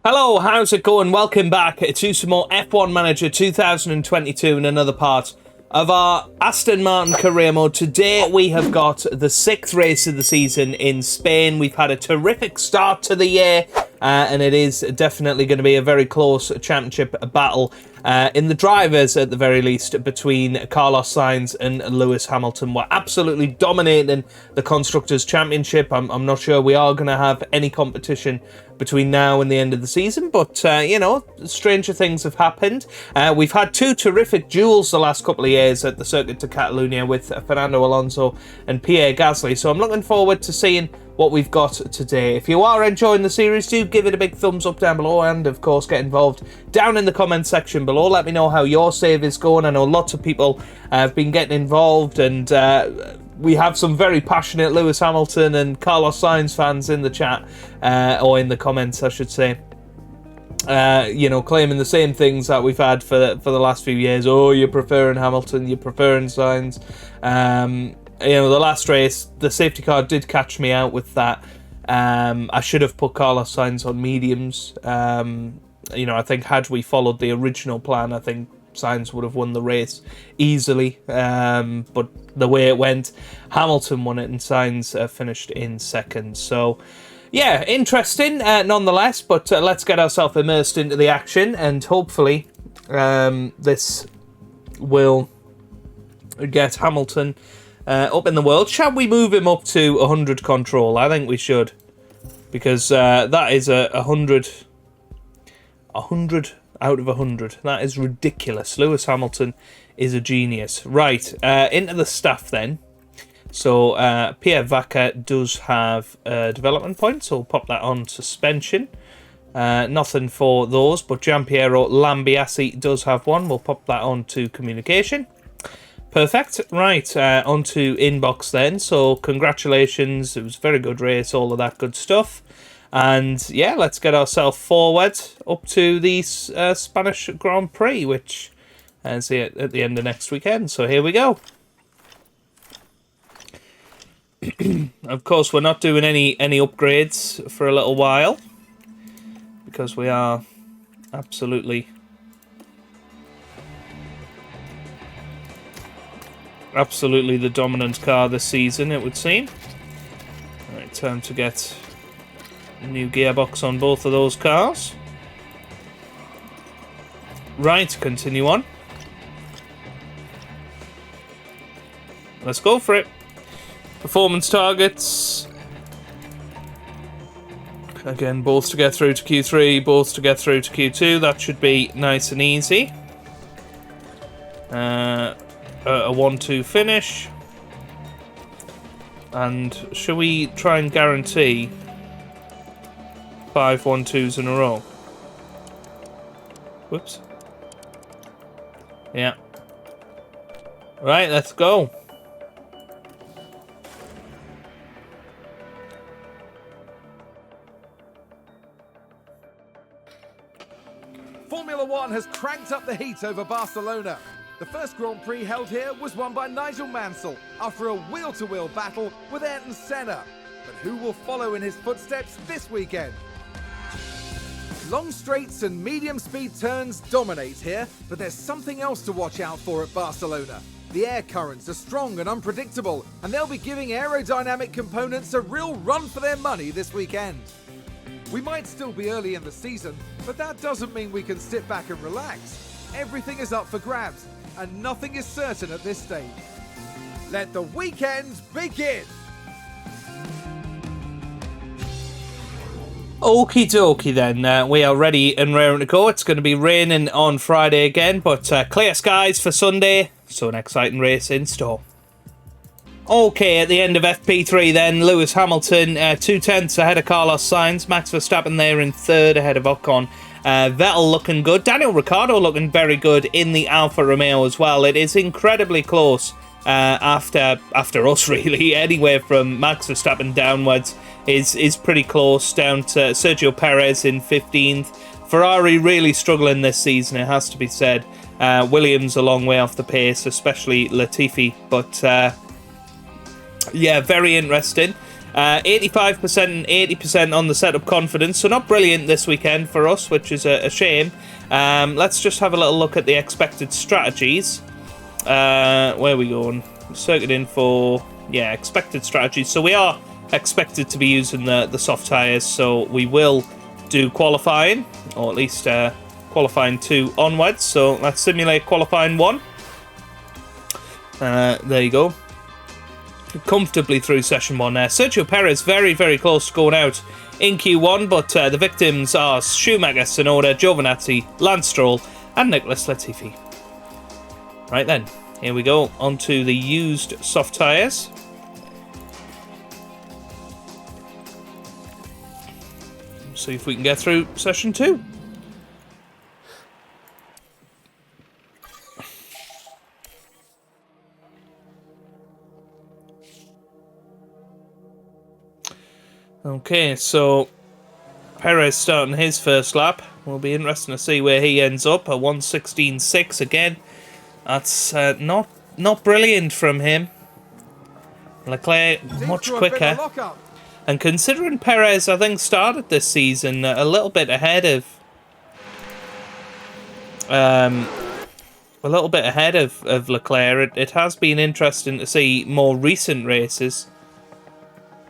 Hello, how's it going? Welcome back to some more F1 Manager 2022 and another part of our Aston Martin career mode. Today we have got the 6th race of the season in Spain. We've had a terrific start to the year and it is definitely going to be a very close championship battle in the drivers at the very least between Carlos Sainz and Lewis Hamilton. We're absolutely dominating the Constructors' Championship. I'm not sure we are going to have any competition between now and the end of the season, but you know, stranger things have happened. We've had two terrific duels the last couple of years at the Circuit de Catalunya with Fernando Alonso and Pierre Gasly, so I'm looking forward to seeing what we've got today. If you are enjoying the series, do give it a big thumbs up down below, and of course get involved down in the comment section below. Let me know how your save is going. I know lots of people have been getting involved, and we have some very passionate Lewis Hamilton and Carlos Sainz fans in the chat, or in the comments, I should say. You know, claiming the same things that we've had for the last few years. Oh, you're preferring Hamilton, you're preferring Sainz. You know, the last race, the safety car did catch me out with that. I should have put Carlos Sainz on mediums. You know, I think had we followed the original plan, I think Sainz would have won the race easily, but the way it went, Hamilton won it and Sainz finished in second. So yeah, interesting nonetheless, but let's get ourselves immersed into the action, and hopefully this will get Hamilton up in the world. Shall we move him up to 100 control? I think we should, because that is a 100 out of 100. That is ridiculous. Lewis Hamilton is a genius. Right, into the staff then. So Pierre Vaca does have development points, so we'll pop that on suspension. Nothing for those, but Giampiero Lambiasi does have one. We'll pop that on to communication. Perfect. Right, on to inbox then. So congratulations, it was a very good race, all of that good stuff. And yeah, let's get ourselves forward up to the Spanish Grand Prix, which is at the end of next weekend. So here we go. Of course, we're not doing any upgrades for a little while, because we are absolutely the dominant car this season, it would seem. Right, time to get a new gearbox on both of those cars. Right, continue on. Let's go for it. Performance targets. Again, both to get through to Q3, both to get through to Q2. That should be nice and easy. A 1-2 finish. And shall we try and guarantee 5 1-2s in a row? Whoops. Yeah. Right, let's go. Formula One has cranked up the heat over Barcelona. The first Grand Prix held here was won by Nigel Mansell after a wheel-to-wheel battle with Ayrton Senna. But who will follow in his footsteps this weekend? Long straights and medium-speed turns dominate here, but there's something else to watch out for at Barcelona. The air currents are strong and unpredictable, and they'll be giving aerodynamic components a real run for their money this weekend. We might still be early in the season, but that doesn't mean we can sit back and relax. Everything is up for grabs, and nothing is certain at this stage. Let the weekend begin! Okie dokie then, we are ready and raring to go. It's going to be raining on Friday again, but clear skies for Sunday, so an exciting race in store. Okay, at the end of FP3 then, Lewis Hamilton 2/10 ahead of Carlos Sainz, Max Verstappen there in third ahead of Ocon. Vettel looking good, Daniel Ricciardo looking very good in the Alfa Romeo as well. It is incredibly close after us really, anywhere from Max Verstappen downwards is pretty close, down to Sergio Perez in 15th. Ferrari really struggling this season, it has to be said. Williams a long way off the pace, especially Latifi, but yeah, very interesting. 85% and 80% on the setup confidence, so not brilliant this weekend for us, which is a shame. Let's just have a little look at the expected strategies. Where are we going? Circuit info. Yeah, expected strategies. So we are expected to be using the soft tyres, so we will do qualifying, or at least qualifying 2 onwards. So let's simulate qualifying 1. There you go. Comfortably through session 1 there. Sergio Perez very, very close to going out in Q1, but the victims are Schumacher, Tsunoda, Giovinazzi, Lance Stroll, and Nicholas Latifi. Right then, here we go, onto the used soft tyres. See if we can get through session 2. Okay, so Perez starting his first lap. Will be interesting to see where he ends up. A 1:16.6 again. That's not brilliant from him. Leclerc much quicker. And considering Perez, I think, started this season a little bit ahead of Leclerc, it has been interesting to see more recent races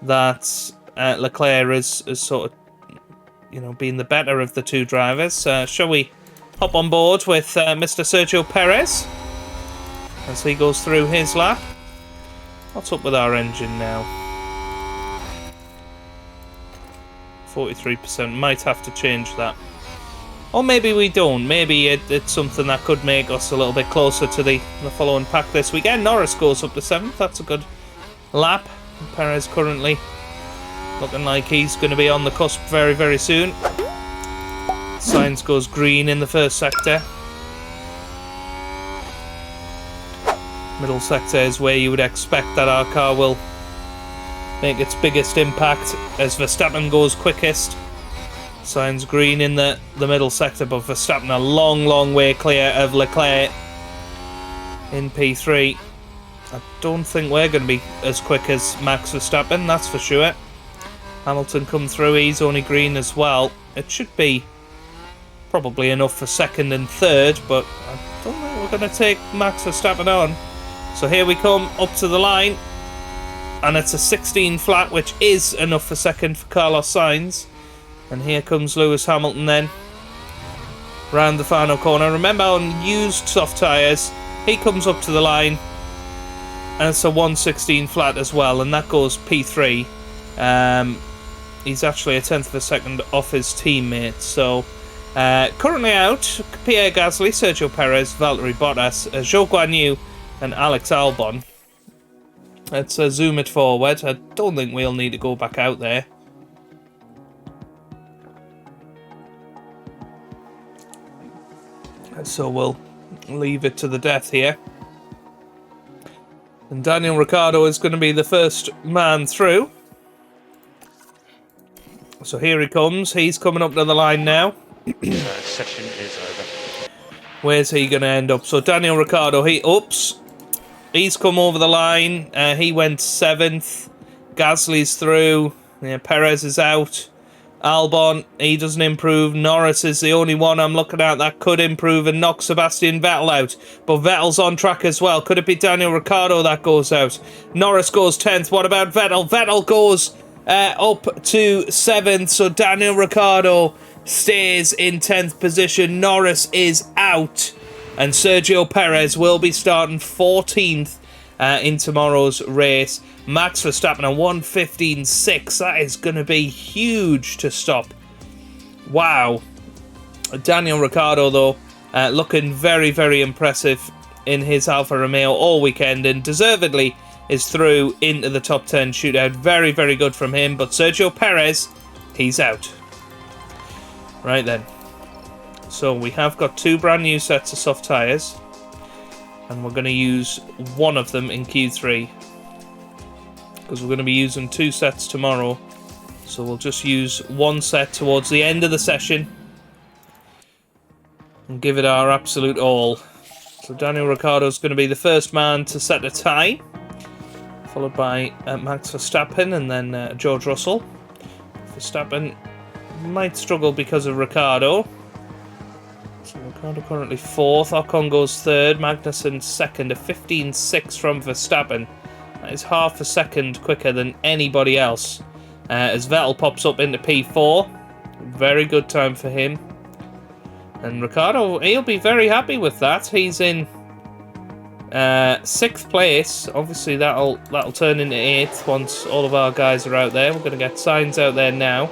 that Leclerc is sort of, you know, being the better of the two drivers. Shall we hop on board with Mr. Sergio Perez as he goes through his lap? What's up with our engine now? 43%. Might have to change that. Or maybe we don't. Maybe it's something that could make us a little bit closer to the following pack this weekend. Norris goes up to 7th. That's a good lap. Perez currently looking like he's going to be on the cusp very, very soon. Sainz goes green in the first sector. Middle sector is where you would expect that our car will make its biggest impact as Verstappen goes quickest. Sainz green in the middle sector, but Verstappen a long, long way clear of Leclerc in P3. I don't think we're going to be as quick as Max Verstappen, that's for sure. Hamilton come through, he's only green as well. It should be probably enough for second and third, but I don't think we're going to take Max Verstappen on. So here we come up to the line, and it's a 16 flat, which is enough for second for Carlos Sainz. And here comes Lewis Hamilton then, round the final corner. Remember, on used soft tyres, he comes up to the line, and it's a 1:16 flat as well, and that goes P3. He's actually a 10th of a second off his teammate. So currently out, Pierre Gasly, Sergio Perez, Valtteri Bottas, Zhou Guanyu, and Alex Albon. Let's zoom it forward. I don't think we'll need to go back out there. So we'll leave it to the death here. And Daniel Ricciardo is going to be the first man through. So here he comes. He's coming up to the line now. Session is over. Where's he going to end up? So Daniel Ricciardo, he's come over the line. He went 7th. Gasly's through. Yeah, Perez is out. Albon, he doesn't improve. Norris is the only one I'm looking at that could improve and knock Sebastian Vettel out. But Vettel's on track as well. Could it be Daniel Ricciardo that goes out? Norris goes 10th. What about Vettel? Vettel goes up to 7th. So Daniel Ricciardo stays in 10th position. Norris is out. And Sergio Perez will be starting 14th in tomorrow's race. Max Verstappen a 1:15.6. That is going to be huge to stop. Wow. Daniel Ricciardo, though, looking very, very impressive in his Alfa Romeo all weekend, and deservedly is through into the top 10 shootout. Very, very good from him. But Sergio Perez, he's out. Right then. So we have got 2 brand new sets of soft tyres, and we're going to use one of them in Q3. Because we're going to be using 2 sets tomorrow. So we'll just use 1 set towards the end of the session and give it our absolute all. So Daniel Ricciardo is going to be the first man to set a tie followed by Max Verstappen and then George Russell. Verstappen might struggle because of Ricciardo. So Ricciardo currently 4th, Ocon goes 3rd, Magnussen 2nd, a 15.6 from Verstappen. That is half a second quicker than anybody else. As Vettel pops up into P4, very good time for him. And Ricciardo, he'll be very happy with that. He's in 6th place. Obviously that'll turn into 8th once all of our guys are out there. We're going to get Sainz out there now.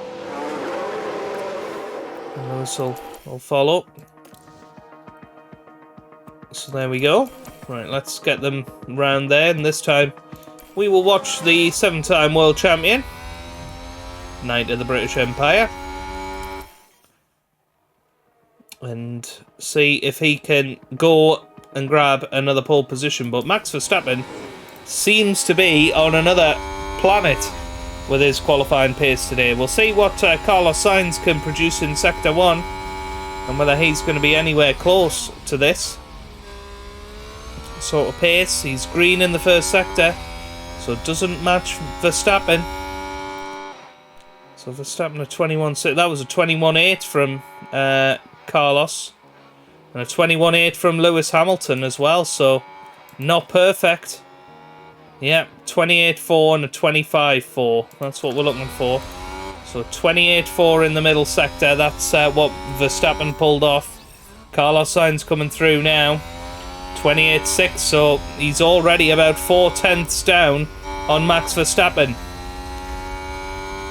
And Lewis will follow. So there we go. Right, let's get them round there, and this time we will watch the 7-time world champion, Knight of the British Empire, and see if he can go and grab another pole position. But Max Verstappen seems to be on another planet with his qualifying pace today. We'll see what Carlos Sainz can produce in Sector 1 and whether he's going to be anywhere close to this sort of pace. He's green in the first sector, so it doesn't match Verstappen. So Verstappen a 21.6. That was a 21.8 from Carlos, and a 21.8 from Lewis Hamilton as well, so not perfect. Yeah, 28.4 and a 25.4. That's what we're looking for. So 28.4 in the middle sector. That's what Verstappen pulled off. Carlos Sainz coming through now. 28.6, so he's already about 4/10ths down on Max Verstappen.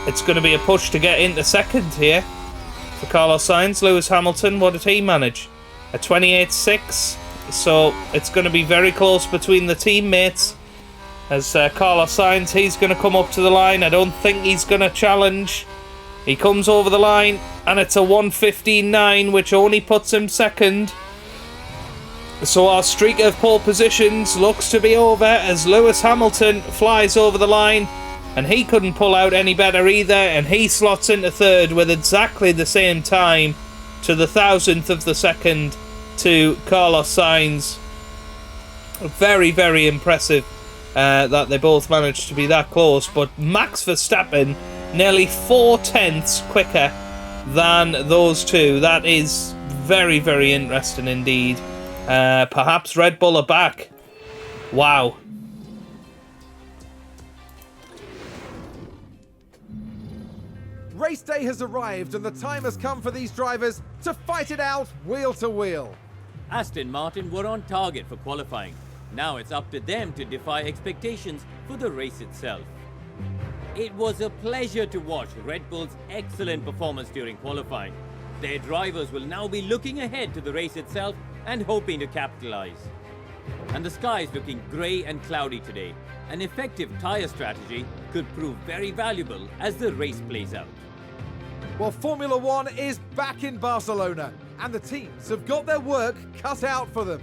It's going to be a push to get into second here for Carlos Sainz. Lewis Hamilton, what did he manage? A 28.6, so it's going to be very close between the teammates. As Carlos Sainz, he's going to come up to the line. I don't think he's going to challenge. He comes over the line, and it's a 1:15.9, which only puts him second. So our streak of pole positions looks to be over as Lewis Hamilton flies over the line, and he couldn't pull out any better either, and he slots into third with exactly the same time to the 1,000th of the second to Carlos Sainz. Very, very impressive that they both managed to be that close, but Max Verstappen nearly 4/10ths quicker than those two. That is very, very interesting indeed. Perhaps Red Bull are back. Wow. Race day has arrived and the time has come for these drivers to fight it out wheel to wheel. Aston Martin were on target for qualifying. Now it's up to them to defy expectations for the race itself. It was a pleasure to watch Red Bull's excellent performance during qualifying. Their drivers will now be looking ahead to the race itself and hoping to capitalize. And the sky is looking grey and cloudy today. An effective tyre strategy could prove very valuable as the race plays out. Well, Formula One is back in Barcelona and the teams have got their work cut out for them.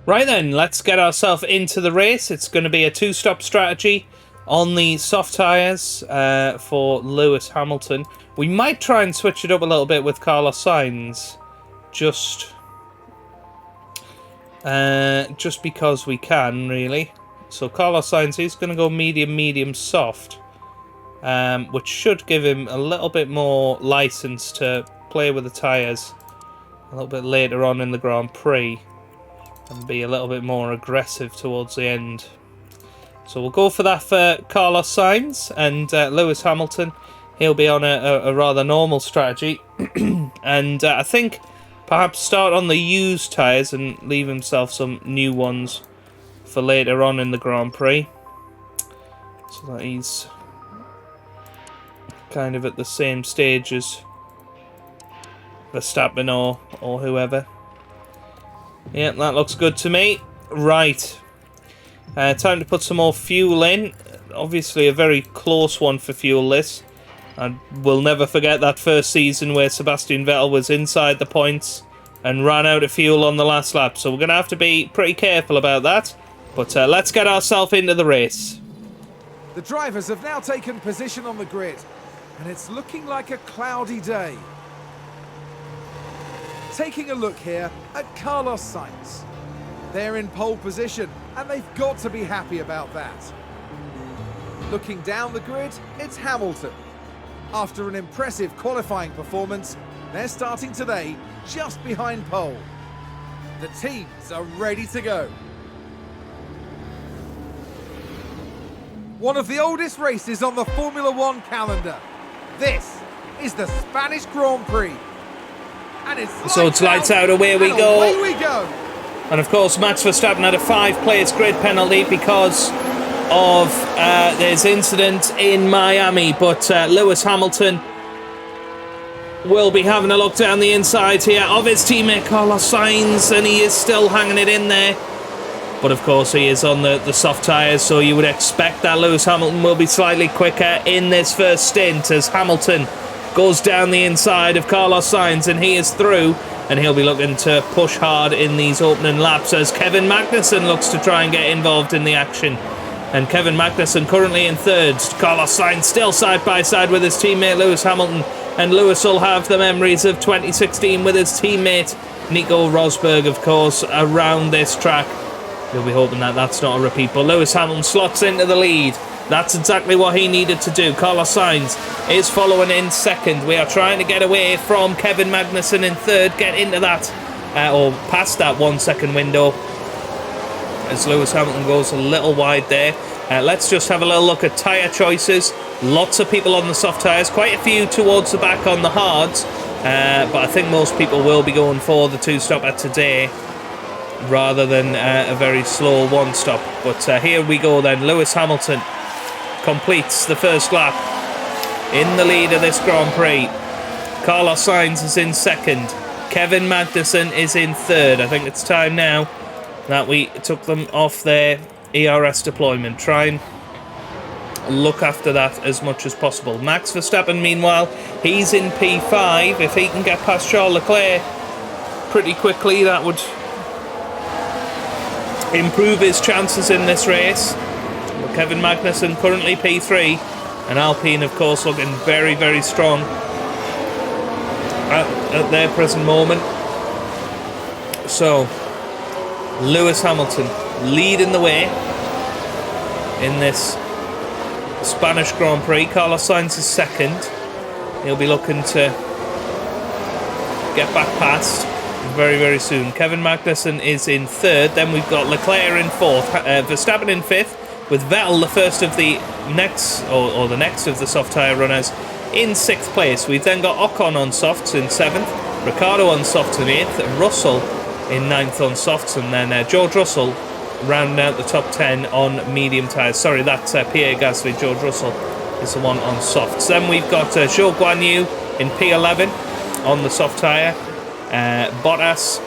Right then, let's get ourselves into the race. It's going to be a 2-stop strategy on the soft tyres for Lewis Hamilton. We might try and switch it up a little bit with Carlos Sainz, just because we can, really. So Carlos Sainz, he's going to go medium, soft, which should give him a little bit more license to play with the tyres a little bit later on in the Grand Prix and be a little bit more aggressive towards the end. So we'll go for that for Carlos Sainz, and Lewis Hamilton, he'll be on a rather normal strategy. And I think perhaps start on the used tyres and leave himself some new ones for later on in the Grand Prix, so that he's kind of at the same stage as Verstappen or whoever. Yeah, that looks good to me. Right. Time to put some more fuel in. Obviously a very close one for fuel, this. I will never forget that first season where Sebastian Vettel was inside the points and ran out of fuel on the last lap. So we're going to have to be pretty careful about that. But let's get ourselves into the race. The drivers have now taken position on the grid, and it's looking like a cloudy day. Taking a look here at Carlos Sainz. They're in pole position, and they've got to be happy about that. Looking down the grid, it's Hamilton. After an impressive qualifying performance, they're starting today just behind pole. The teams are ready to go. One of the oldest races on the Formula One calendar. This is the Spanish Grand Prix. And it's lights out, away we go. Away we go. And of course, Max Verstappen had a 5-place grid penalty because of this incident in Miami. But Lewis Hamilton will be having a look down the inside here of his teammate Carlos Sainz, and he is still hanging it in there. But of course, he is on the soft tyres, so you would expect that Lewis Hamilton will be slightly quicker in this first stint as Hamilton goes down the inside of Carlos Sainz, and he is through, and he'll be looking to push hard in these opening laps as Kevin Magnussen looks to try and get involved in the action. And Kevin Magnussen currently in third. Carlos Sainz still side by side with his teammate Lewis Hamilton, and Lewis will have the memories of 2016 with his teammate Nico Rosberg, of course, around this track. You'll be hoping that that's not a repeat, but Lewis Hamilton slots into the lead. That's exactly what he needed to do. Carlos Sainz is following in second. We are trying to get away from Kevin Magnussen in third, get into that, or past that 1 second window, as Lewis Hamilton goes a little wide there. Let's just have a little look at tyre choices. Lots of people on the soft tyres, quite a few towards the back on the hards, but I think most people will be going for the two-stopper today, rather than a very slow one-stop. But here we go then. Lewis Hamilton completes the first lap in the lead of this Grand Prix. Carlos Sainz is in second. Kevin Magnussen is in third. I think it's time now that we took them off their ERS deployment. Try and look after that as much as possible. Max Verstappen, meanwhile, he's in P5. If he can get past Charles Leclerc pretty quickly, that would improve his chances in this race. But Kevin Magnussen currently P3, and Alpine, of course, looking very, very strong at their present moment. So, Lewis Hamilton leading the way in this Spanish Grand Prix. Carlos Sainz is second. He'll be looking to get back past very, very soon. Kevin Magnussen is in third. Then we've got Leclerc in fourth. Verstappen in fifth, with Vettel, the first of the next, or the next of the soft tyre runners, in sixth place. We've then got Ocon on softs in seventh, Ricciardo on softs in eighth, Russell in ninth on softs, and then George Russell rounding out the top 10 on medium tyres. Sorry, that's Pierre Gasly. George Russell is the one on softs. Then we've got Zhou Guanyu in P11 on the soft tyre. Bottas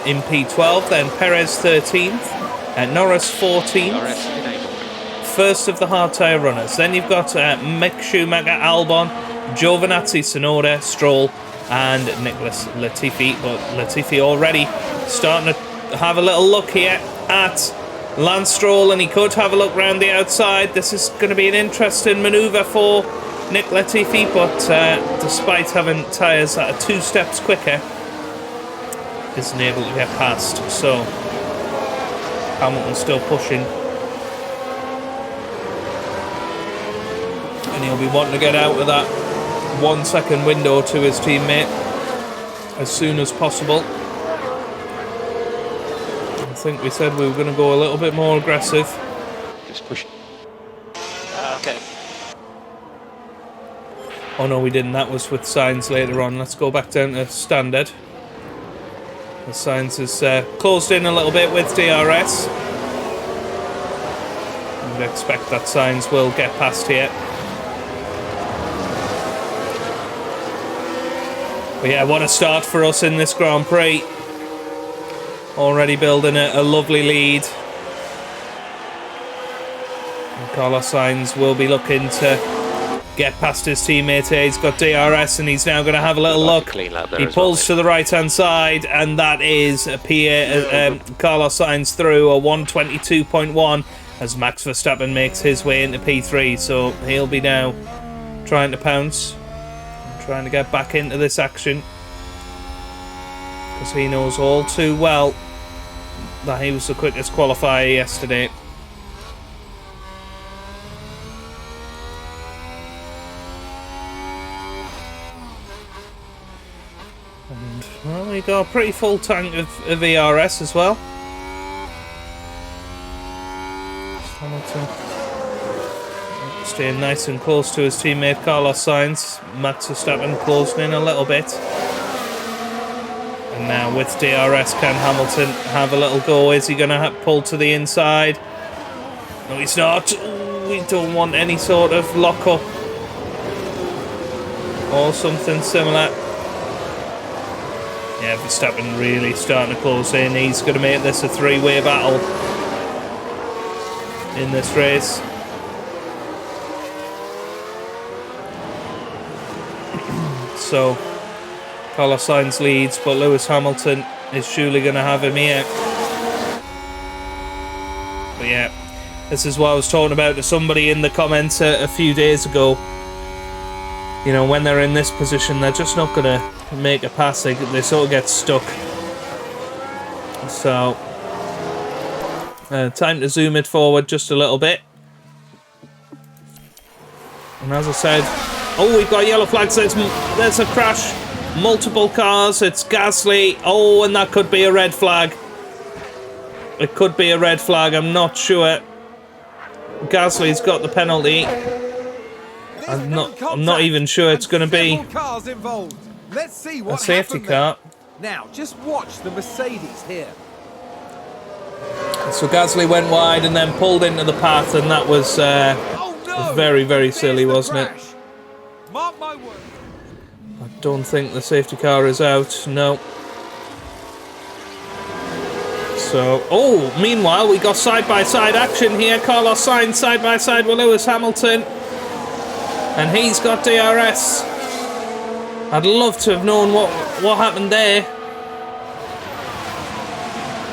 in P12, then Perez 13th, Norris 14th, first of the hard tyre runners. Then you've got Mick Schumacher, Albon, Giovinazzi, Tsunoda, Stroll, and Nicholas Latifi. But Latifi already starting to have a little look here at Lance Stroll, and he could have a look round the outside. This is going to be an interesting manoeuvre for Nick Latifi, but despite having tyres that are 2 steps quicker, isn't able to get past. So Hamilton's still pushing, and he'll be wanting to get out of that 1 second window to his teammate as soon as possible. I think we said we were going to go a little bit more aggressive. Just push. Okay. Oh no, we didn't. That was with Sainz later on. Let's go back down to standard. The Sainz is closed in a little bit with DRS. I would expect that Sainz will get past here. But yeah, what a start for us in this Grand Prix. Already building a lovely lead. And Carlos Sainz will be looking to get past his teammate here. He's got DRS, and he's now going to have a little look. He pulls to the right-hand side, and that is Carlos Sainz through a 122.1 as Max Verstappen makes his way into P3. So he'll be now trying to pounce, trying to get back into this action, because he knows all too well that he was the quickest qualifier yesterday. And, well, we got a pretty full tank of ERS as well. Hamilton staying nice and close to his teammate Carlos Sainz. Max Verstappen closing in a little bit. And now with DRS, can Hamilton have a little go? Is he going to pull to the inside? No, he's not. Ooh, we don't want any sort of lock-up or something similar. Yeah, Verstappen really starting to close in. He's going to make this a three-way battle in this race. So, Carlos Sainz leads, but Lewis Hamilton is surely going to have him here. But yeah, this is what I was talking about to somebody in the comments a few days ago. You know, when they're in this position, they're just not going to make a pass. They sort of get stuck. So, time to zoom it forward just a little bit. And as I said, oh, we've got yellow flags. There's a crash. Multiple cars. It's Gasly. Oh, and that could be a red flag. It could be a red flag. I'm not sure. Gasly's got the penalty. I'm not even sure it's going to be Let's see what a safety car. Now, just watch the Mercedes here. So Gasly went wide and then pulled into the path, and that was very, very silly, wasn't it? Mark my word. I don't think the safety car is out, no. So, oh, meanwhile, we got side-by-side action here. Carlos Sainz side-by-side with Lewis Hamilton. And he's got DRS. I'd love to have known what happened there.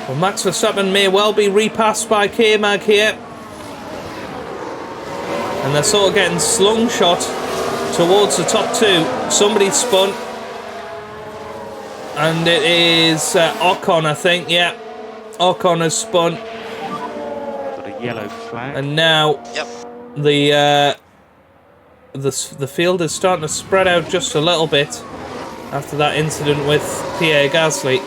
Well, Max Verstappen may well be repassed by K-Mag here. And they're sort of getting slung-shot towards the top two. Somebody's spun. And it is Ocon, I think. Yeah, Ocon has spun. Got a yellow flag. And now the field is starting to spread out just a little bit after that incident with Pierre Gasly.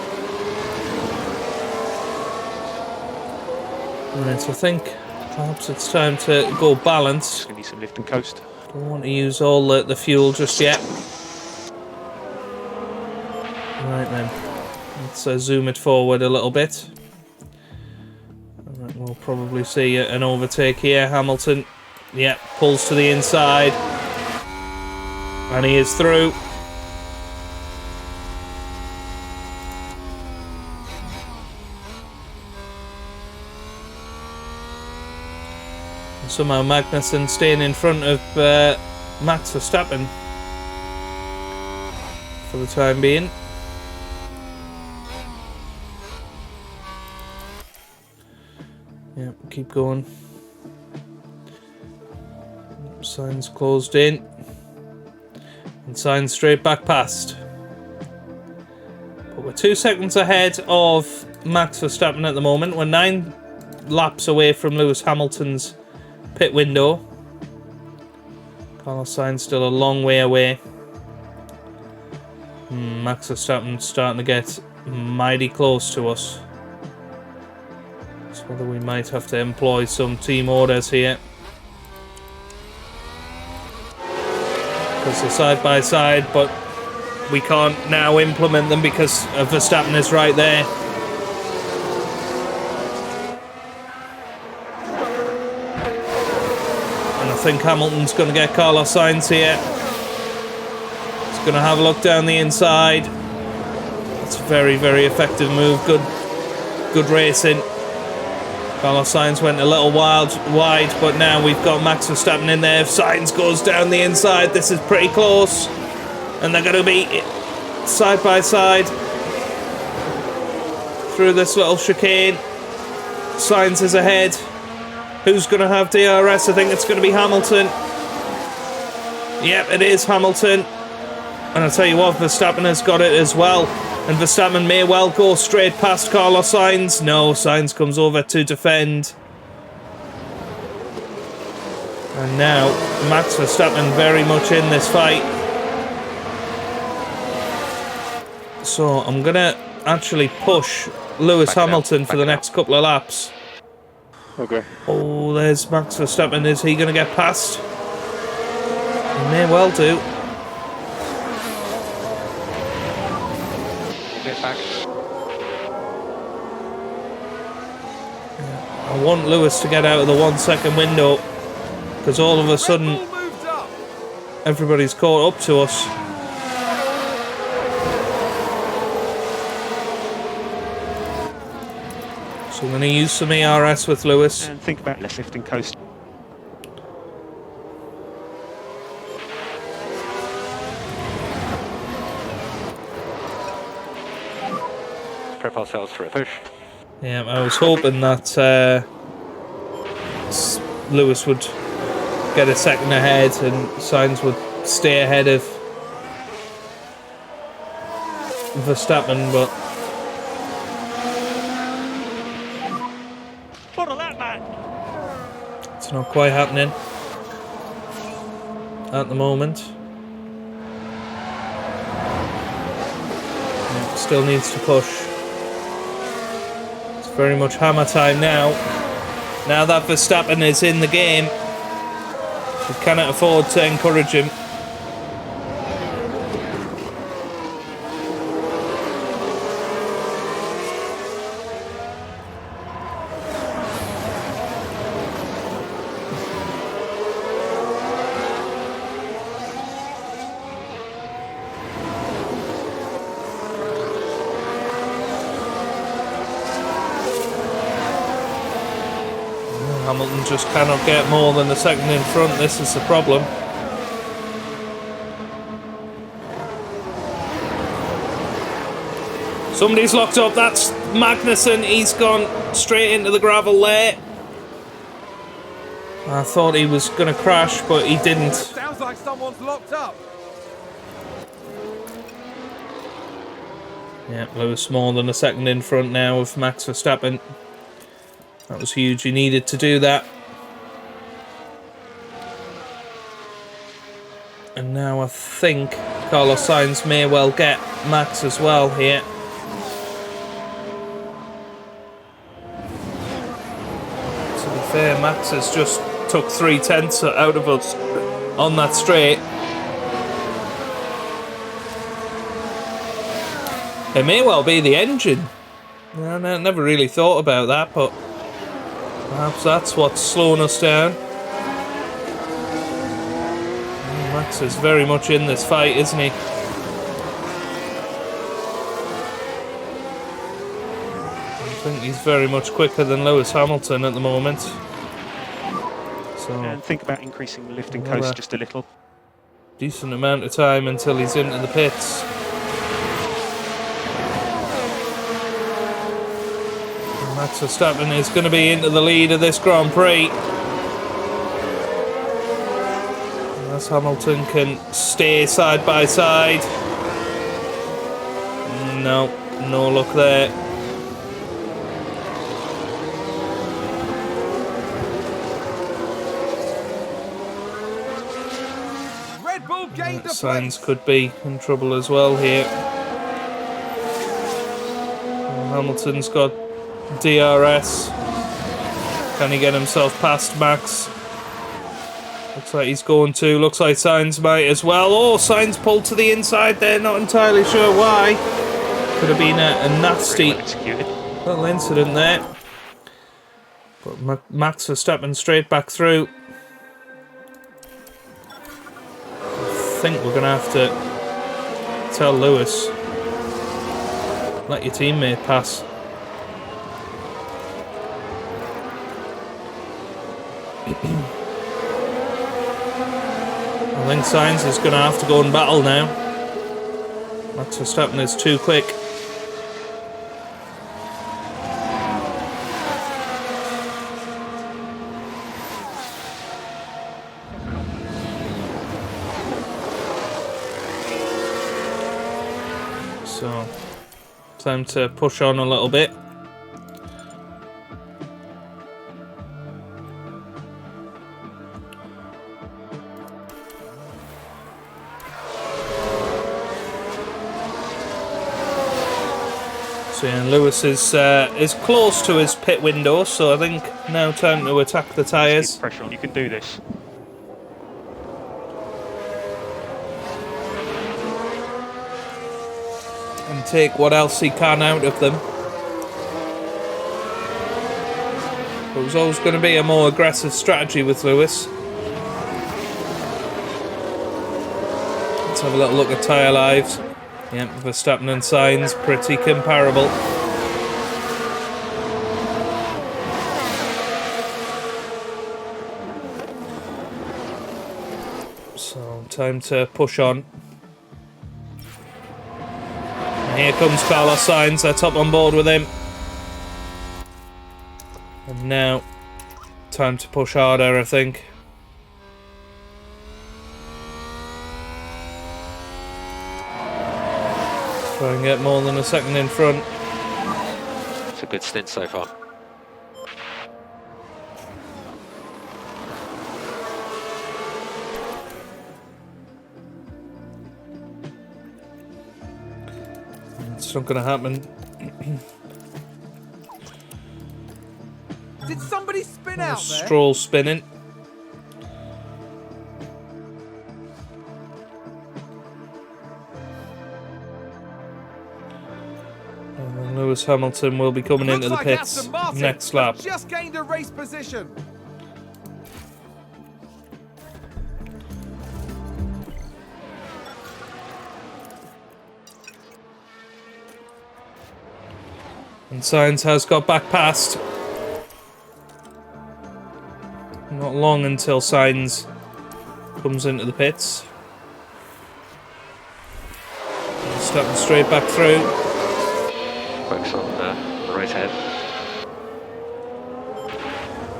Right, so I think perhaps it's time to go balanced. It's going to be some lift and coast. Don't want to use all the fuel just yet. Right then, let's zoom it forward a little bit. Right, we'll probably see an overtake here. Hamilton, yeah, pulls to the inside. And he is through. Somehow Magnussen staying in front of Max Verstappen for the time being. Yeah, keep going. Sainz closed in. And Sainz straight back past. But we're 2 seconds ahead of Max Verstappen at the moment. We're 9 laps away from Lewis Hamilton's pit window. Carlos Sainz still a long way away. Max Verstappen starting to get mighty close to us. So whether we might have to employ some team orders here. Because they're side by side, but we can't now implement them because Verstappen is right there. I think Hamilton's going to get Carlos Sainz here. He's going to have a look down the inside. That's a very, very effective move. Good racing. Carlos Sainz went a little wide, but now we've got Max Verstappen in there. If Sainz goes down the inside, this is pretty close. And they're going to be side by side through this little chicane. Sainz is ahead. Who's going to have DRS? I think it's going to be Hamilton. Yep, it is Hamilton. And I'll tell you what, Verstappen has got it as well. And Verstappen may well go straight past Carlos Sainz. No, Sainz comes over to defend. And now, Max Verstappen very much in this fight. So, I'm going to actually push Lewis Hamilton for the next couple of laps. Okay. Oh, there's Max Verstappen. Is he going to get past? He may well do. Get back. I want Lewis to get out of the 1 second window, because all of a sudden Red Bull moved up. everybody's caught up to us. So I'm going to use some ERS with Lewis. And think about left lifting coast. Prep ourselves for a push. Yeah, I was hoping that Lewis would get a second ahead and Sainz would stay ahead of Verstappen, but Bottle that, man! it's not quite happening at the moment. Yeah, still needs to push. It's very much hammer time now. Now that Verstappen is in the game, we cannot afford to encourage him. Hamilton just cannot get more than a second in front. This is the problem. Somebody's locked up. That's Magnussen. He's gone straight into the gravel there. I thought he was going to crash, but he didn't. Sounds like someone's locked up. Yeah, Lewis more than a second in front now of Max Verstappen. That was huge. He needed to do that. And now I think Carlos Sainz may well get Max as well here. To be fair, Max has just took 3/10 out of us on that straight. It may well be the engine. I never really thought about that, but perhaps that's what's slowing us down. Max is very much in this fight, isn't he? I think he's very much quicker than Lewis Hamilton at the moment. So And think about increasing the lifting coast just a little. decent amount of time until he's into the pits. Max Verstappen is going to be into the lead of this Grand Prix. Unless Hamilton can stay side by side. No, no luck there. Red Bull gained a Sainz place. could be in trouble as well here. Hamilton's got DRS. Can he get himself past Max? Looks like he's going to. Looks like Sainz might as well. Oh, Sainz pulled to the inside there. Not entirely sure why. Could have been a nasty little incident there. But Max Verstappen straight back through. I think we're going to have to tell Lewis, let your teammate pass. I think Sainz is going to have to go and battle now. Max Verstappen is too quick. So Time to push on a little bit. So yeah, Lewis is close to his pit window, so I think now time to attack the tyres. Keep pressure on. You can do this. And take what else he can out of them. It was always going to be a more aggressive strategy with Lewis. Let's have a little look at tyre lives. Yep, Verstappen and Sainz, pretty comparable. So, time to push on. And here comes Carlos Sainz, that's up on board with him. And now, time to push harder, I think. Try and get more than a second in front. It's a good stint so far. It's not going to happen. Did somebody spin out there? Stroll spinning. And then Lewis Hamilton will be coming into the Looks like pits Aston Martin next lap. have just gained a race position. And Sainz has got back past. Not long until Sainz comes into the pits. Stepping straight back through. Focus on the race ahead.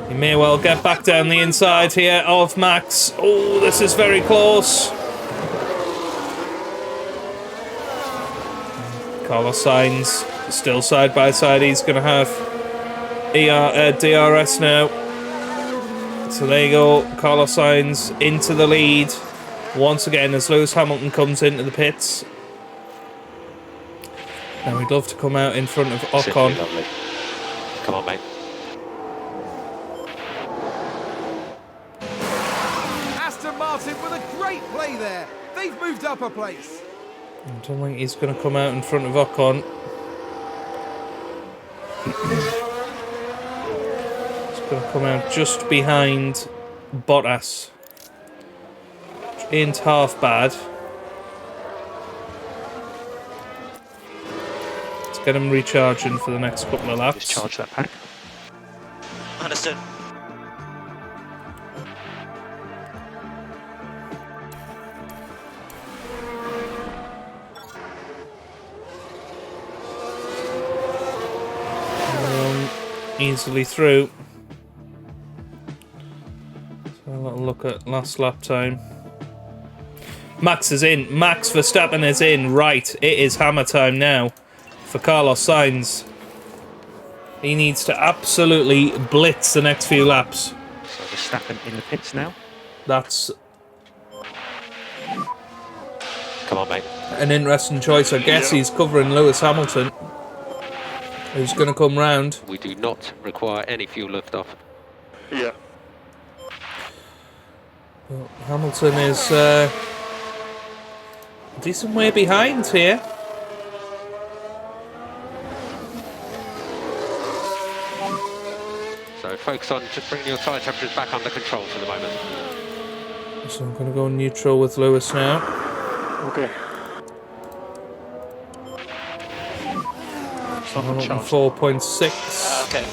He may well get back down the inside here of Max. Oh, this is very close. Carlos Sainz still side by side. He's going to have DRS now. So there you go. Carlos Sainz into the lead once again as Lewis Hamilton comes into the pits. Now we'd love to come out in front of Ocon. Lovely. Come on, mate. Aston Martin with a great play there. They've moved up a place. I don't think he's going to come out in front of Ocon. He's going to come out just behind Bottas. Which ain't half bad. Let's get him recharging for the next couple of laps. Just charge that pack. Understood. Easily through. So a little look at last lap time. Max is in. Max Verstappen is in. Right, it is hammer time now for Carlos Sainz. He needs to absolutely blitz the next few laps. So Verstappen in the pits now. That's Come on, mate. an interesting choice. I guess he's covering Lewis Hamilton, who's going to come round. We do not require any fuel liftoff. Yeah. But Hamilton is a decent way behind here. So focus on just bringing your tyre temperatures back under control for the moment. So I'm going to go neutral with Lewis now. Okay. Hamilton 4.6 Okay.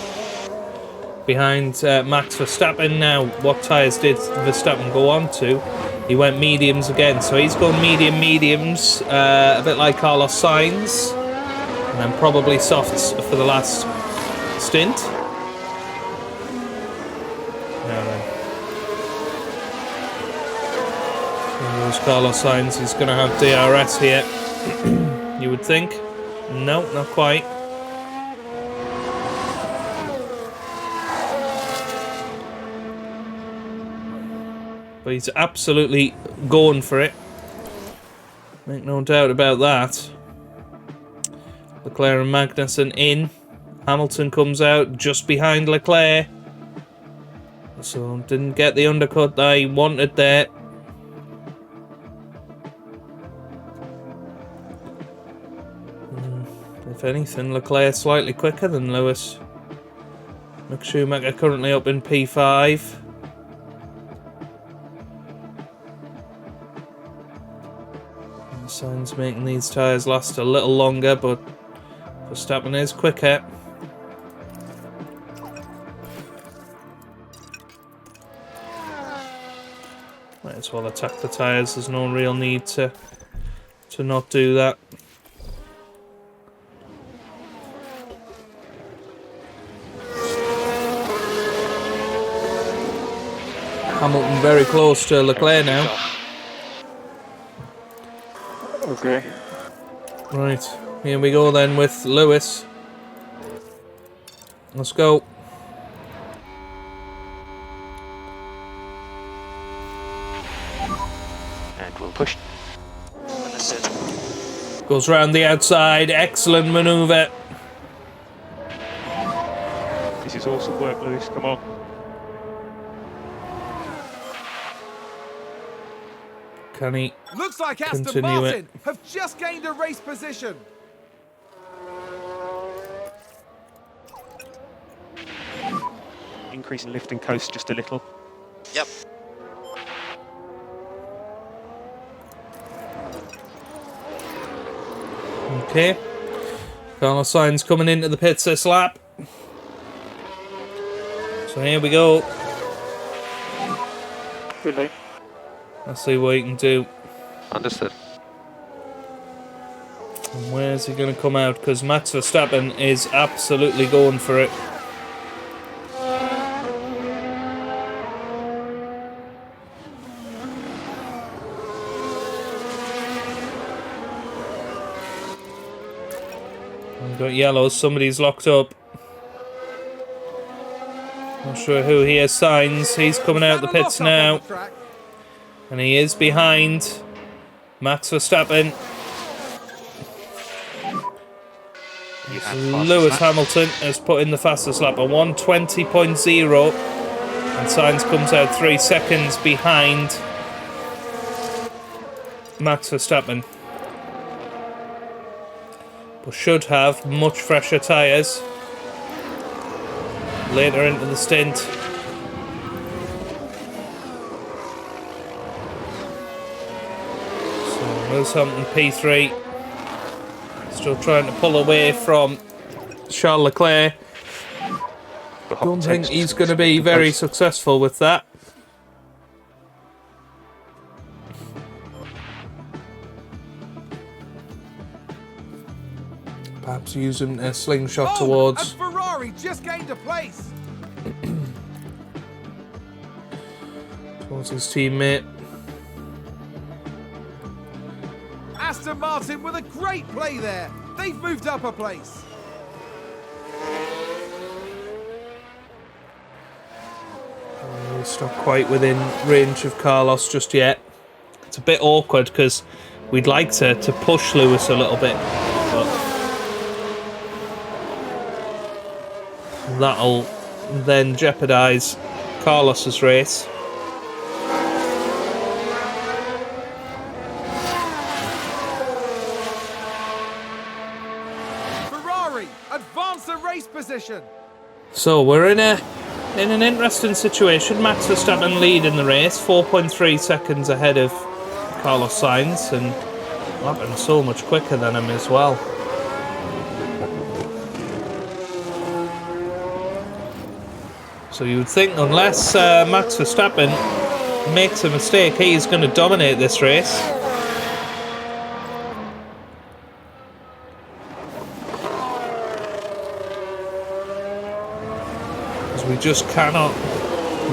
behind Max Verstappen. Now, what tyres did Verstappen go on to? He went mediums again, so he's gone mediums, a bit like Carlos Sainz, and then probably softs for the last stint. Now then, so there's Carlos Sainz. He's going to have DRS here, you would think. No, not quite. But he's absolutely going for it. Make no doubt about that. Leclerc and Magnussen in. Hamilton comes out just behind Leclerc. So didn't get the undercut that I wanted there. If anything, Leclerc slightly quicker than Lewis. Mick Schumacher currently up in P5. Sainz making these tyres last a little longer, but Verstappen is quicker. Might as well attack the tyres, there's no real need to not do that. Hamilton very close to Leclerc now. Okay. Right, here we go then with Lewis. Let's go. And we'll push. Understood. Goes round the outside, excellent manoeuvre. This is awesome work, Lewis. Come on. Can he Looks like Aston continue Martin it? have just gained a race position. Increase in lift and coast just a little. Yep. Okay. Carlos Sainz coming into the pits this lap. So here we go. Really? Let's see what he can do. Understood. And where's he going to come out? Because Max Verstappen is absolutely going for it. We've got yellows. Somebody's locked up. Not sure who he has. Signs. He's coming out the pits now. And he is behind Max Verstappen. Lewis Hamilton has put in the fastest lap, a 1:20.0, and Sainz comes out 3 seconds behind Max Verstappen. But should have much fresher tyres later into the stint. So Lewis Hamilton P3. Still trying to pull away from Charles Leclerc. Don't think he's going to be very successful with that. Perhaps use him a slingshot towards. And Ferrari just gained a place. Towards his teammate. Aston Martin with a great play there. They've moved up a place. It's not quite within range of Carlos just yet. It's a bit awkward because we'd like to push Lewis a little bit, but that'll then jeopardise Carlos's race. Ferrari advance the race position. So we're in an interesting situation. Max Verstappen leading the race, 4.3 seconds ahead of Carlos Sainz, and lapping so much quicker than him as well. So you would think unless Max Verstappen makes a mistake, he's going to dominate this race. We just cannot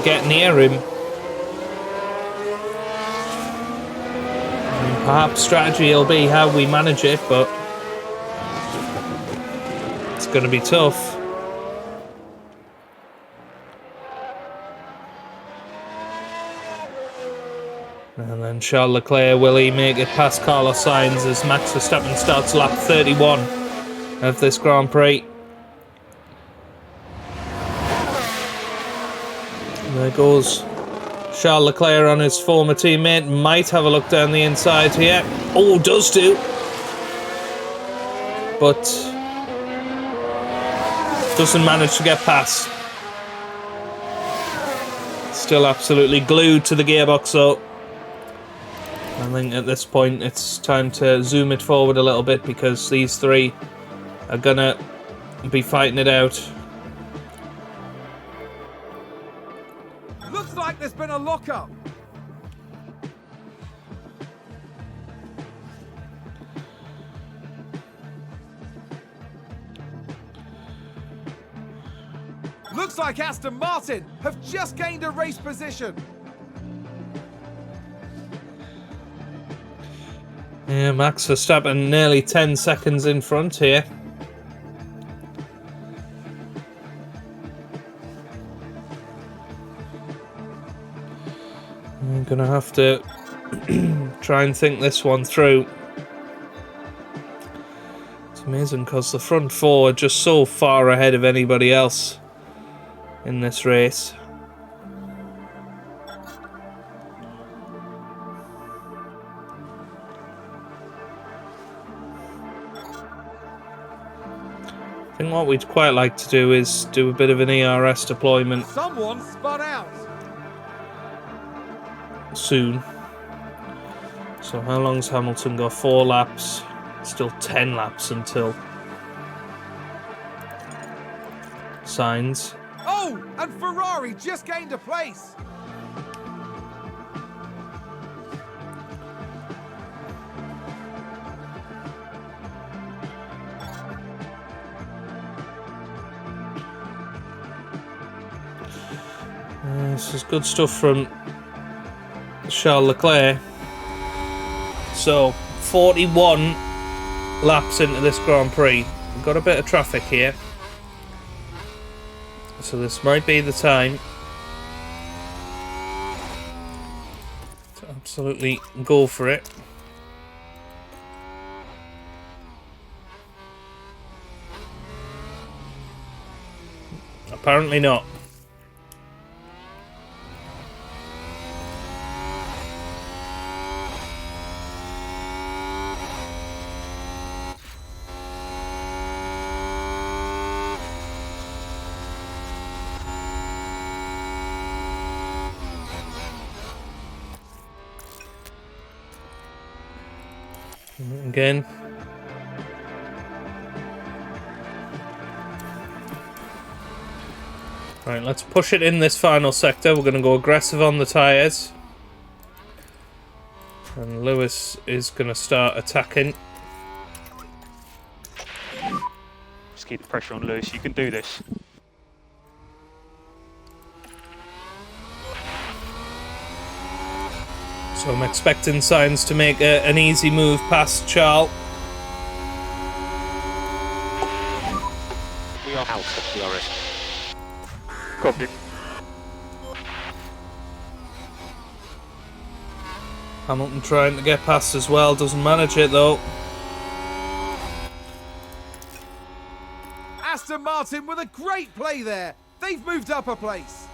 get near him. I mean, perhaps strategy will be how we manage it, but going to be tough. And then Charles Leclerc, will he make it past Carlos Sainz as Max Verstappen starts lap 31 of this Grand Prix? There goes Charles Leclerc on his former teammate. Might have a look down the inside here. Oh, does do. But doesn't manage to get past. Still absolutely glued to the gearbox though. I think at this point it's time to zoom it forward a little bit because these three are gonna be fighting it out. Looks like there's been a lock-up. Looks like Aston Martin have just gained a race position. Yeah, Max Verstappen nearly 10 seconds in front here. I'm gonna have to try and think this one through. It's amazing because the front four are just so far ahead of anybody else in this race. I think what we'd quite like to do is do a bit of an ERS deployment Someone spun out. soon. So how long's Hamilton got? 4 laps. Still 10 laps until Sainz. Oh, and Ferrari just gained a place. This is good stuff from Charles Leclerc. So 41 laps into this Grand Prix. We've got a bit of traffic here. So this might be the time to absolutely go for it. Apparently not. Again. Right, let's push it in this final sector. We're going to go aggressive on the tyres. And Lewis is going to start attacking. Just keep the pressure on Lewis. You can do this. So I'm expecting Sainz to make an easy move past Charles. We are out of DRS. Copy. Hamilton trying to get past as well, doesn't manage it though. Aston Martin with a great play there. They've moved up a place.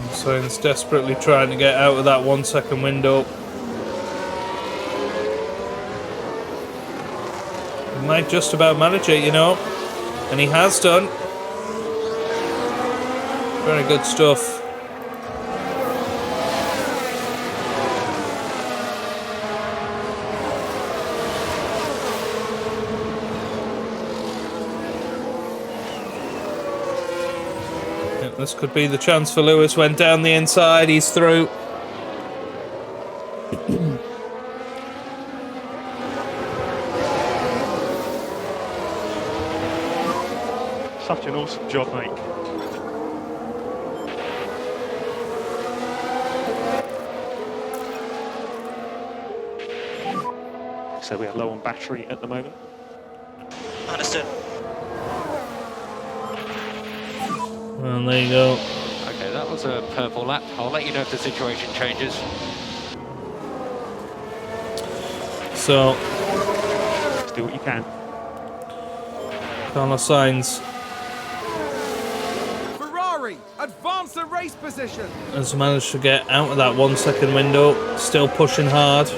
Sainz desperately trying to get out of that 1 second window. He might just about manage it, you know. And he has done. Very good stuff. This could be the chance for Lewis. Went down the inside, he's through. Such an awesome job, mate. so we are low on battery at the moment. Understood. And there you go. Okay, that was a purple lap. I'll let you know if the situation changes. So, Just do what you can. Carlos Sainz Ferrari advance the race position. has managed to get out of that 1 second window, still pushing hard.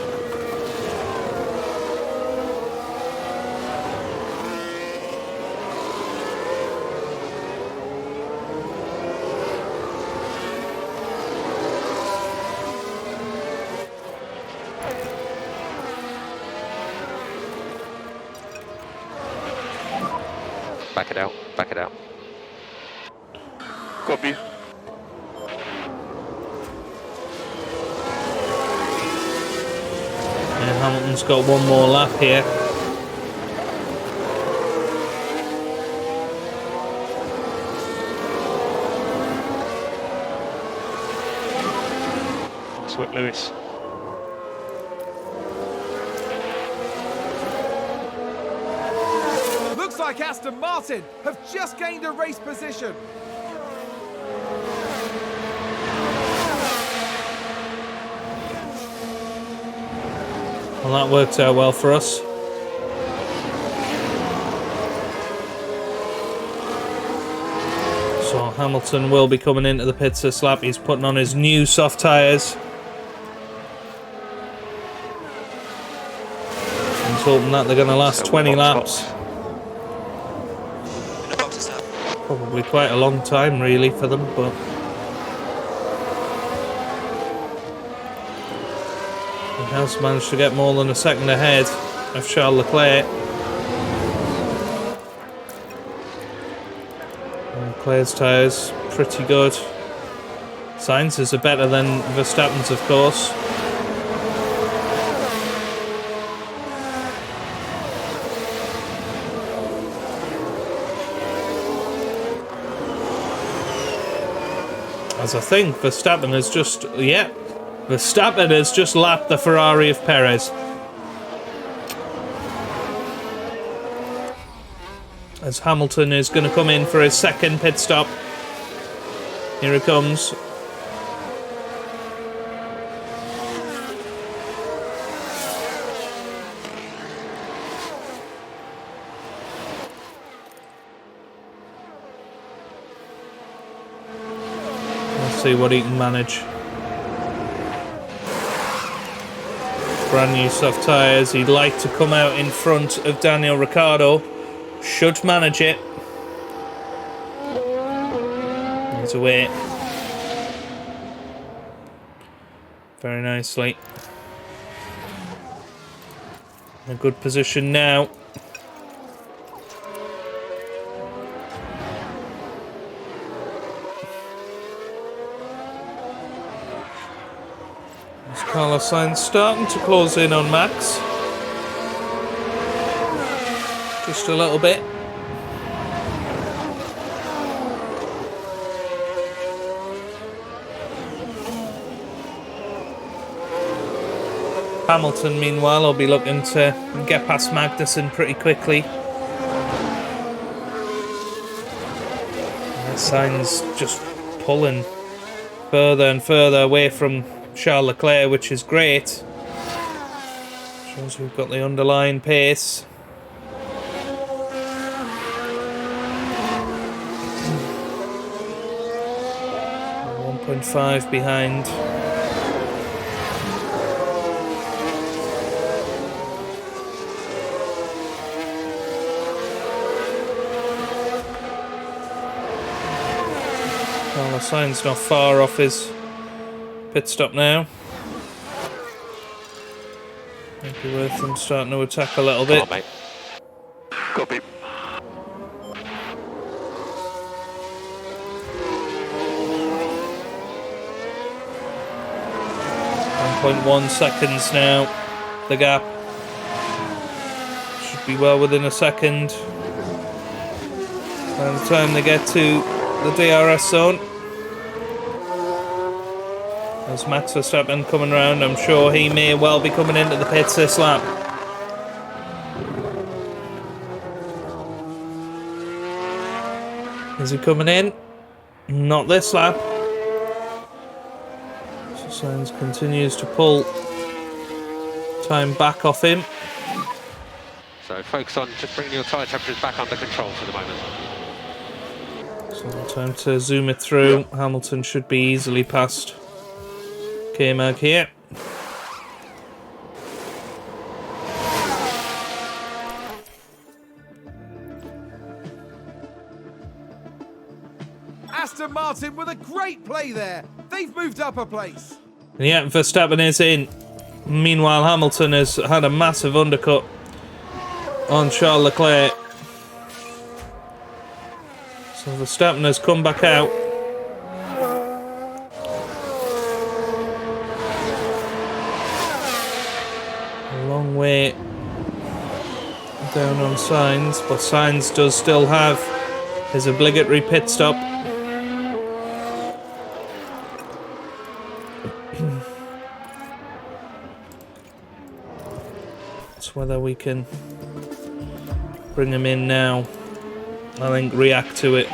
Back it out, back it out. Copy. And Hamilton's got one more lap here. Nice work, Lewis. Looks like Aston Martin have just gained a race position. Well, that worked out well for us. So Hamilton will be coming into the pits this lap. He's putting on his new soft tyres. He's hoping that they're going to last 20 laps. In the boxes now. Probably quite a long time, really, for them, but he has managed to get more than a second ahead of Charles Leclerc. And Leclerc's tyres pretty good. Sainz's are better than Verstappen's, of course. As I think Verstappen has just, Verstappen has just lapped the Ferrari of Perez. As Hamilton is going to come in for his second pit stop. Here it comes. See what he can manage. Brand new soft tyres. He'd like to come out in front of Daniel Ricciardo. Should manage it. He's away. Very nicely. In a good position now. Carlos Sainz starting to close in on Max. Just a little bit. Hamilton, meanwhile, will be looking to get past Magnussen pretty quickly. Sainz just pulling further and further away from Charles Leclerc, which is great. Shows we've got the underlying pace. 1.5 behind. Carlos Sainz not far off his pit stop now. Might be worth them starting to attack a little bit. Come on, mate. Copy. 1.1 seconds now. The gap should be well within a second by the time they get to the DRS zone. There's Max Verstappen coming round. I'm sure he may well be coming into the pits this lap. Is he coming in? Not this lap. So Sainz continues to pull time back off him. So focus on just bringing your tyre temperatures back under control for the moment. So time to zoom it through. Hamilton should be easily past K-Mag here. Aston Martin with a great play there. They've moved up a place. And yeah, Verstappen is in. Meanwhile, Hamilton has had a massive undercut on Charles Leclerc. So Verstappen has come back out. A long way down on Sainz, but Sainz does still have his obligatory pit stop. It's whether we can bring him in now. I think react to it.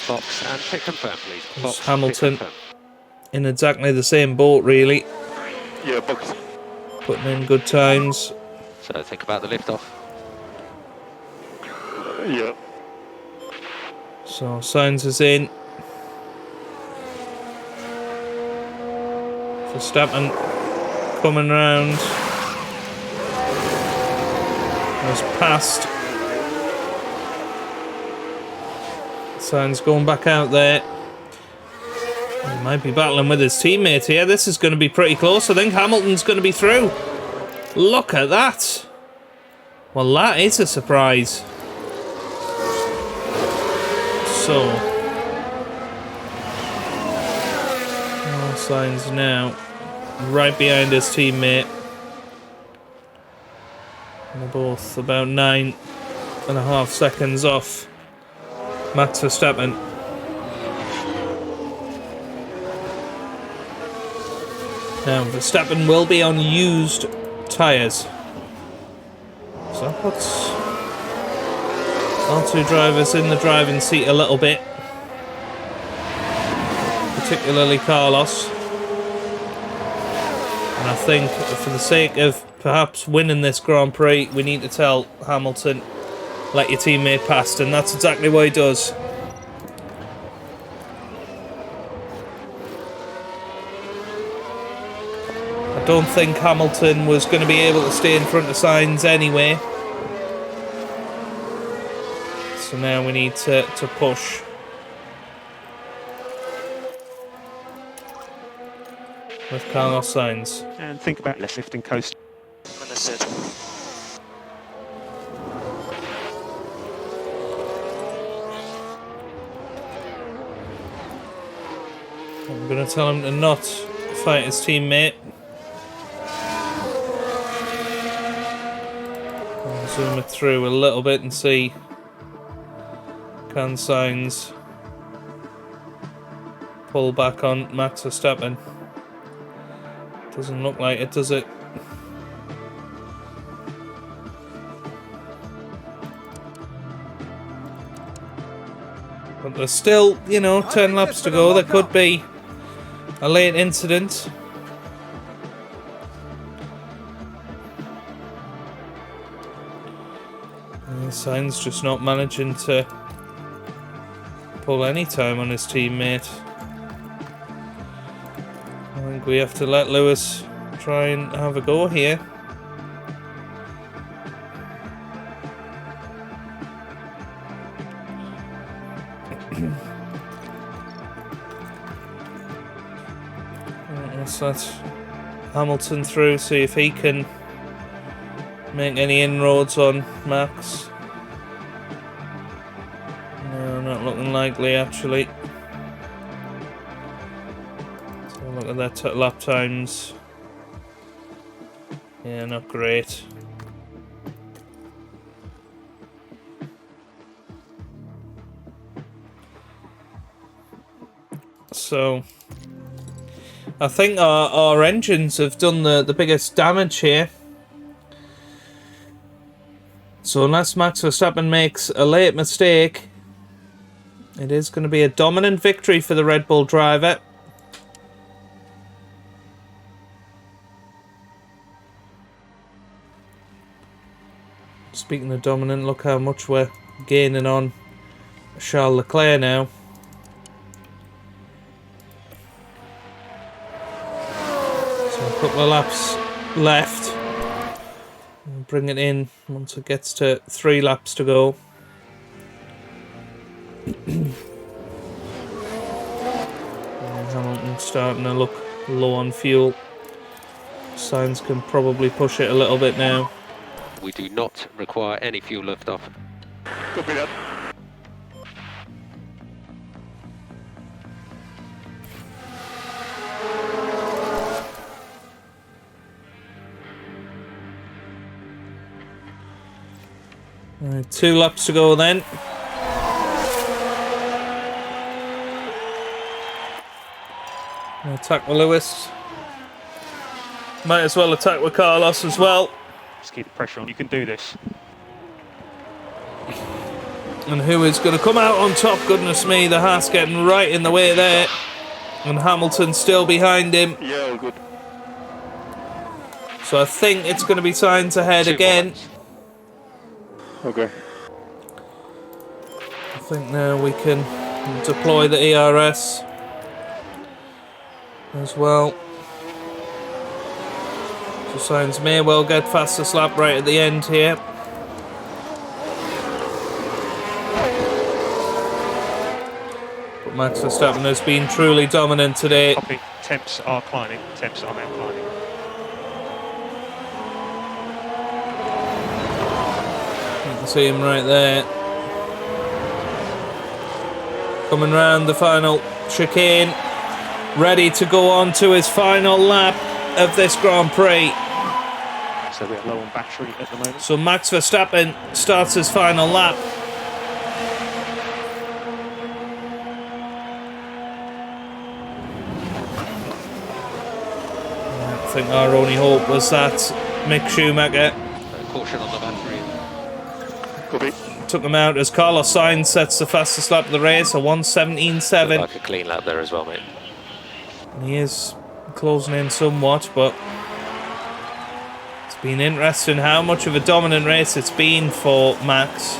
Box and pit confirm, please. It's Box, Hamilton pit confirm. in exactly the same boat, really. Yeah, box. Putting in good times. So think about the lift off. Yeah. So Sainz is in. Verstappen coming round. Has passed. Sainz going back out there. He might be battling with his teammate here. This is going to be pretty close. I think Hamilton's going to be through. Look at that. Well, that is a surprise. So, Sainz now right behind his teammate. They're both about 9.5 seconds off Max Verstappen. Now, Verstappen will be on used tyres. So that puts our two drivers in the driving seat a little bit. Particularly Carlos. And I think for the sake of perhaps winning this Grand Prix, we need to tell Hamilton, let your teammate past, and that's exactly what he does. I don't think Hamilton was going to be able to stay in front of Sainz anyway. So now we need to push. With Carlos Sainz. And think about less lifting coast. Understood. I'm going to tell him to not fight his teammate. I'll zoom it through a little bit and see. Can Sainz pull back on Max Verstappen? Doesn't look like it, does it? But there's still, 10 laps to go. There could be a late incident. And Sainz just not managing to pull any time on his teammate. I think we have to let Lewis try and have a go here. Let's let Hamilton through, see if he can make any inroads on Max. No, not looking likely actually. So look at their lap times. Yeah, not great. So I think our engines have done the biggest damage here. So unless Max Verstappen makes a late mistake, It is going to be a dominant victory for the Red Bull driver. Speaking of dominant, look how much we're gaining on Charles Leclerc now. So a couple of laps left. We'll bring it in once it gets to 3 laps to go. Hamilton's starting to look low on fuel. Sainz can probably push it a little bit now. We do not require any fuel liftoff. Copy that. Right, 2 laps to go then. Attack with Lewis. Might as well attack with Carlos as well. Just keep the pressure on. You can do this. And who is going to come out on top? Goodness me, the Haas getting right in the way there. And Hamilton still behind him. Yeah, all good. So I think it's going to be Sainz ahead again. Okay. I think now we can deploy the ERS as well. So Sainz may well get fastest lap right at the end here. But Max Verstappen has been truly dominant today. Copy. Temps are climbing. Temps are now climbing. You can see him right there. Coming round the final chicane. Ready to go on to his final lap of this Grand Prix. So we're low on battery at the moment. So Max Verstappen starts his final lap. I think our only hope was that Mick Schumacher Caution on the battery. Copy. took him out as Carlos Sainz sets the fastest lap of the race, a 1:17.7. Like a clean lap there as well, mate. He is closing in somewhat, but it's been interesting how much of a dominant race it's been for Max.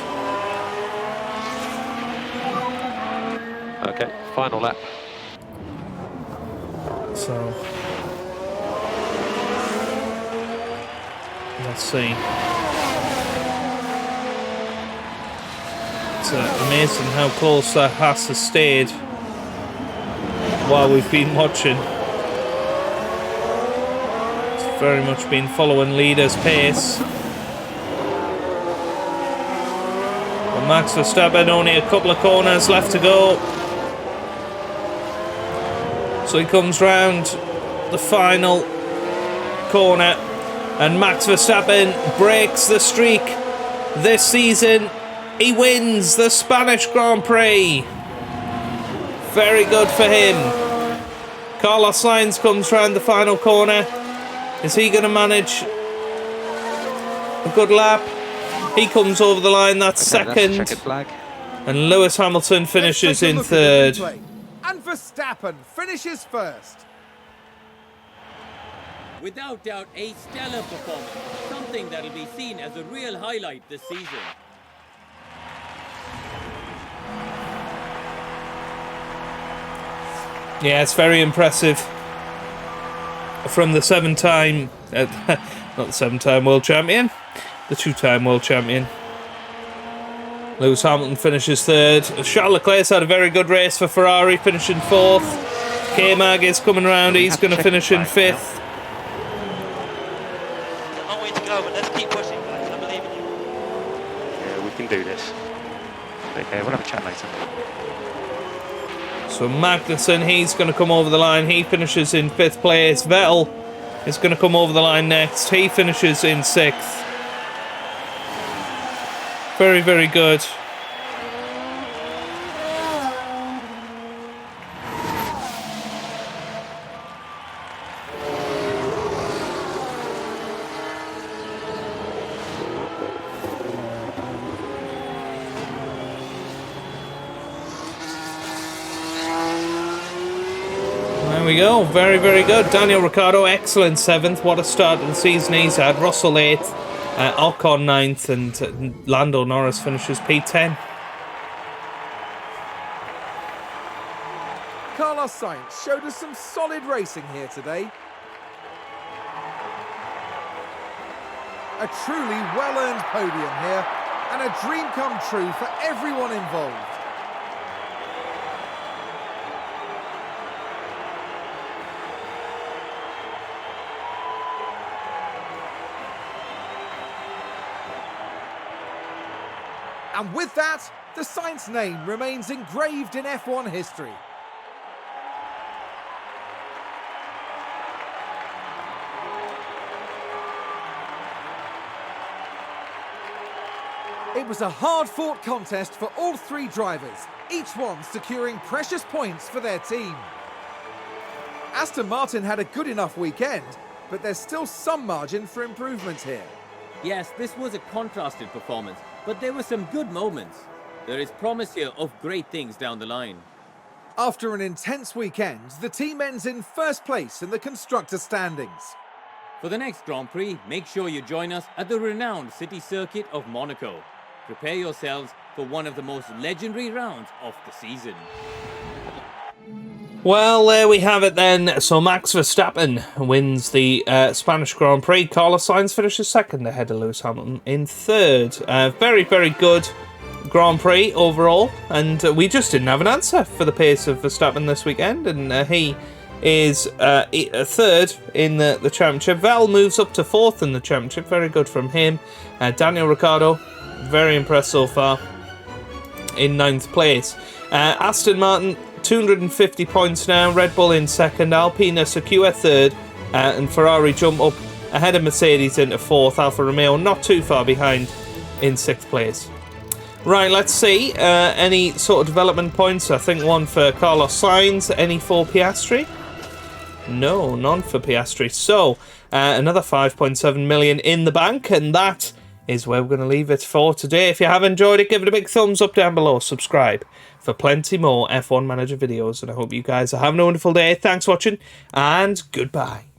Okay, final lap. So let's see. It's amazing how close that Haas has stayed while we've been watching. It's very much been following leader's pace. But Max Verstappen, only a couple of corners left to go. So he comes round the final corner, and Max Verstappen breaks the streak this season. He wins the Spanish Grand Prix. Very good for him. Carlos Sainz comes round the final corner. Is he going to manage a good lap? He comes over the line, that's Okay, second. that's a checkered flag. And Lewis Hamilton finishes Let's take a in look at the third. replay. And Verstappen finishes first. Without doubt, a stellar performance. Something that'll be seen as a real highlight this season. Yeah, it's very impressive from the seven-time, not the seven-time world champion, the two-time world champion. Lewis Hamilton finishes third. Charles Leclerc's had a very good race for Ferrari, finishing fourth. K-Mag is coming round, he's going to finish in fifth. A long way to go, but let's keep pushing, guys. I believe in you. Yeah, we can do this. Okay, we'll have a chat later. So Magnussen, he's going to come over the line. He finishes in fifth place. Vettel is going to come over the line next. He finishes in sixth. Very, very good. we go. Very, very good. Daniel Ricciardo, excellent 7th. What a start to the season he's had. Russell 8th, Ocon 9th, and Lando Norris finishes P10. Carlos Sainz showed us some solid racing here today. A truly well-earned podium here, and a dream come true for everyone involved. And with that, the Sainz name remains engraved in F1 history. It was a hard-fought contest for all 3 drivers, each one securing precious points for their team. Aston Martin had a good enough weekend, but there's still some margin for improvement here. Yes, this was a contrasted performance, but there were some good moments. There is promise here of great things down the line. After an intense weekend, the team ends in first place in the constructor standings. For the next Grand Prix, make sure you join us at the renowned city circuit of Monaco. Prepare yourselves for one of the most legendary rounds of the season. Well, there we have it then. So Max Verstappen wins the Spanish Grand Prix. Carlos Sainz finishes 2nd ahead of Lewis Hamilton in 3rd. Very, very good Grand Prix overall. And we just didn't have an answer for the pace of Verstappen this weekend. And he is 3rd in the championship. Vel moves up to 4th in the championship. Very good from him. Daniel Ricciardo, very impressed so far, in 9th place. Aston Martin, 250 points now. Red Bull in 2nd. Alpine secure 3rd. And Ferrari jump up ahead of Mercedes into 4th. Alfa Romeo not too far behind in 6th place. Right, let's see. Any sort of development points? I think one for Carlos Sainz. Any for Piastri? No, none for Piastri. So, another 5.7 million in the bank, and that is where we're going to leave it for today. If you have enjoyed it, give it a big thumbs up down below. Subscribe for plenty more F1 Manager videos, and I hope you guys are having a wonderful day. Thanks for watching, and goodbye.